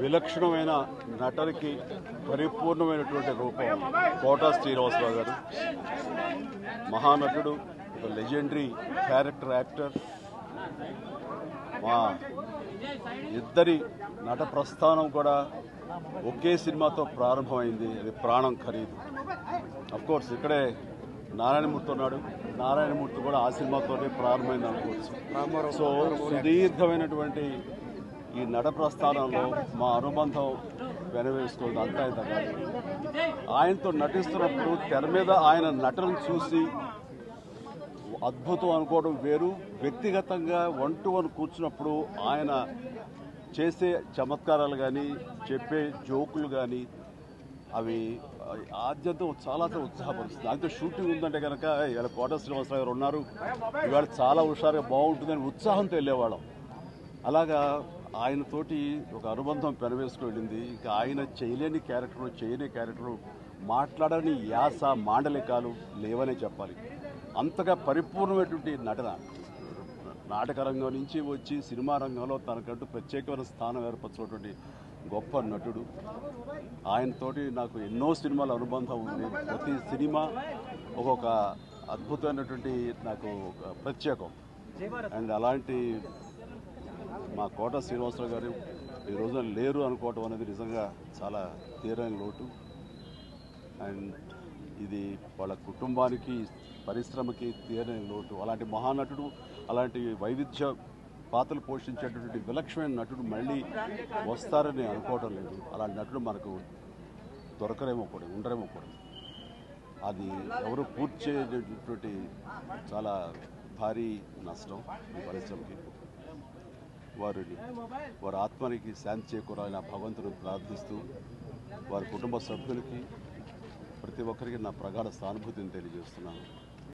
విలక్షణమైన నటనకి పరిపూర్ణమైనటువంటి రూపం కోటా శ్రీనివాసరావు గారు. మహానటుడు, ఒక లెజెండరీ క్యారెక్టర్ యాక్టర్. మా ఇద్దరి నట ప్రస్థానం కూడా ఒకే సినిమాతో ప్రారంభమైంది. అది ప్రాణం ఖరీదు. అఫ్కోర్స్ ఇక్కడే నారాయణమూర్తి ఉన్నాడు. నారాయణమూర్తి కూడా ఆ సినిమాతోనే ప్రారంభమైంది అనుకోవచ్చు. సో సుదీర్ఘమైనటువంటి ఈ నట ప్రస్థానంలో మా అనుబంధం వెనవేసుకోవడం అంతా ఇంత కాదు. ఆయనతో నటిస్తున్నప్పుడు తెర మీద ఆయన నటనను చూసి అద్భుతం అనుకోవడం వేరు. వ్యక్తిగతంగా 1-to-1 కూర్చున్నప్పుడు ఆయన చేసే చమత్కారాలు కానీ, చెప్పే జోకులు కానీ అవి ఆద్యంతో చాలా ఉత్సాహపరుస్తుంది. దాంతో షూటింగ్ ఉందంటే కనుక ఇవాళ కోటా శ్రీనివాసరావు గారు ఉన్నారు, ఇవాళ చాలా హుషారుగా బాగుంటుందని ఉత్సాహంతో వెళ్ళేవాళ్ళం. అలాగా ఆయనతోటి ఒక అనుబంధం పెనవేసుకు వెళ్ళింది. ఇంకా ఆయన చేయలేని క్యారెక్టరు, చేయని క్యారెక్టరు, మాట్లాడని యాస, మాండలికాలు లేవనే చెప్పాలి. అంతగా పరిపూర్ణమైనటువంటి నటన. నాటక రంగం నుంచి వచ్చి సినిమా రంగంలో తనకంటూ ప్రత్యేకమైన స్థానం ఏర్పరచినటువంటి గొప్ప నటుడు. ఆయనతోటి నాకు ఎన్నో సినిమాల అనుబంధం ఉంది. ప్రతి సినిమా ఒక్కొక్క అద్భుతమైనటువంటి నాకు ప్రత్యేకం. అండ్ అలాంటి మా కోటా శ్రీనివాసరావు గారు ఈ రోజున లేరు అనుకోవటం అనేది నిజంగా చాలా తీరని లోటు. అండ్ ఇది వాళ్ళ కుటుంబానికి, పరిశ్రమకి తీరని లోటు. అలాంటి మహానటుడు, అలాంటి వైవిధ్య పాత్రలు పోషించేటటువంటి విలక్షణమైన నటుడు మళ్ళీ వస్తారని అనుకోవటం లేదు. అలాంటి నటుడు మనకు దొరకరేమో కూడా, ఉండరేమో కూడా. అది ఎవరు పూర్తి చేయటువంటి చాలా భారీ నష్టం ఈ పరిశ్రమకి. వారి ఆత్మనికి శాంతి చేకూరాలని ఆ భగవంతుని ప్రార్థిస్తూ వారి కుటుంబ సభ్యులకి ప్రతి ఒక్కరికి నా ప్రగాఢ సానుభూతిని తెలియజేస్తున్నాను.